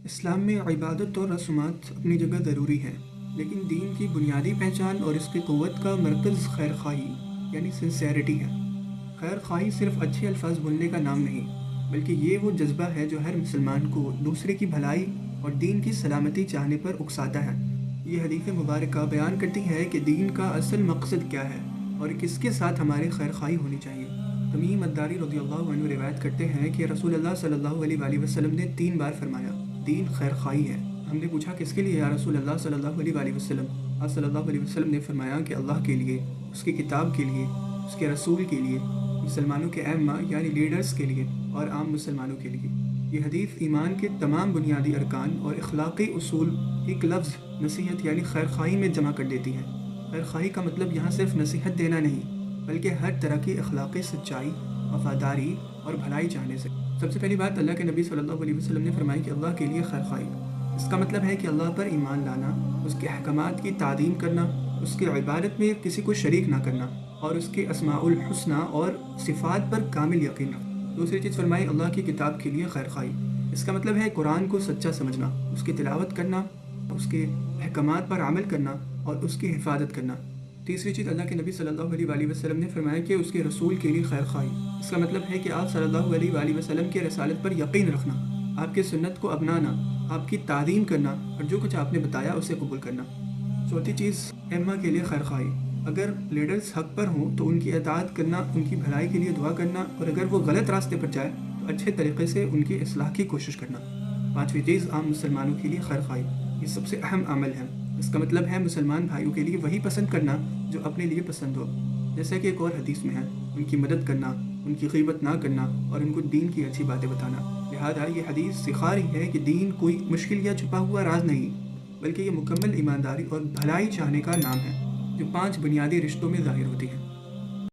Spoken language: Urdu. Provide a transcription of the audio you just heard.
اسلام میں عبادت اور رسومات اپنی جگہ ضروری ہیں، لیکن دین کی بنیادی پہچان اور اس کی قوت کا مرکز خیر خواہی یعنی سنسیریٹی ہے۔ خیر خواہی صرف اچھے الفاظ بولنے کا نام نہیں، بلکہ یہ وہ جذبہ ہے جو ہر مسلمان کو دوسرے کی بھلائی اور دین کی سلامتی چاہنے پر اکساتا ہے۔ یہ حدیث مبارکہ بیان کرتی ہے کہ دین کا اصل مقصد کیا ہے اور کس کے ساتھ ہماری خیر خواہی ہونی چاہیے۔ تمیم الداری رضی اللہ عنہ روایت کرتے ہیں کہ رسول اللہ صلی اللہ علیہ وآلہ وسلم نے 3 بار فرمایا، دین خیر خواہی ہے۔ ہم نے پوچھا کس کے لیے یا رسول اللہ صلی اللہ علیہ وآلہ وسلم؟ آپ صلی اللہ علیہ وسلم نے فرمایا کہ اللہ کے لیے، اس کی کتاب کے لیے، اس کے رسول کے لیے، مسلمانوں کے ائمہ یعنی لیڈرز کے لیے اور عام مسلمانوں کے لیے۔ یہ حدیث ایمان کے تمام بنیادی ارکان اور اخلاقی اصول ایک لفظ نصیحت یعنی خیر خواہی میں جمع کر دیتی ہے۔ خیر خواہی کا مطلب یہاں صرف نصیحت دینا نہیں، بلکہ ہر طرح کی اخلاقی سچائی، وفاداری اور بھلائی چاہنے سے۔ سب سے پہلی بات، اللہ کے نبی صلی اللہ علیہ وسلم نے فرمائی کہ اللہ کے لیے خیر خواہی۔ اس کا مطلب ہے کہ اللہ پر ایمان لانا، اس کے احکامات کی تعظیم کرنا، اس کی عبادت میں کسی کو شریک نہ کرنا اور اس کے اسماء الحسنی اور صفات پر کامل یقین رکھنا۔ دوسری چیز فرمائی اللہ کی کتاب کے لیے خیر خواہی۔ اس کا مطلب ہے قرآن کو سچا سمجھنا، اس کی تلاوت کرنا، اس کے احکامات پر عمل کرنا اور اس کی حفاظت کرنا۔ تیسری چیز، اللہ کے نبی صلی اللہ علیہ وآلہ وسلم نے فرمایا کہ اس کے رسول کے لیے خیر خواہی۔ اس کا مطلب ہے کہ آپ صلی اللہ علیہ وآلہ وسلم کے رسالت پر یقین رکھنا، آپ کے سنت کو اپنانا، آپ کی تعظیم کرنا اور جو کچھ آپ نے بتایا اسے قبول کرنا۔ چوتھی چیز، ائمہ کے لیے خیر خواہی۔ اگر لیڈرز حق پر ہوں تو ان کی اطاعت کرنا، ان کی بھلائی کے لیے دعا کرنا، اور اگر وہ غلط راستے پر جائے تو اچھے طریقے سے ان کی اصلاح کی کوشش کرنا۔ پانچویں چیز، عام مسلمانوں کے لیے خیر خواہی۔ یہ سب سے اہم عمل ہے۔ اس کا مطلب ہے مسلمان بھائیوں کے لیے وہی پسند کرنا جو اپنے لیے پسند ہو، جیسا کہ ایک اور حدیث میں ہے، ان کی مدد کرنا، ان کی غیبت نہ کرنا اور ان کو دین کی اچھی باتیں بتانا۔ لہذا یہ حدیث سکھا رہی ہے کہ دین کوئی مشکل یا چھپا ہوا راز نہیں، بلکہ یہ مکمل ایمانداری اور بھلائی چاہنے کا نام ہے جو 5 بنیادی رشتوں میں ظاہر ہوتی ہے۔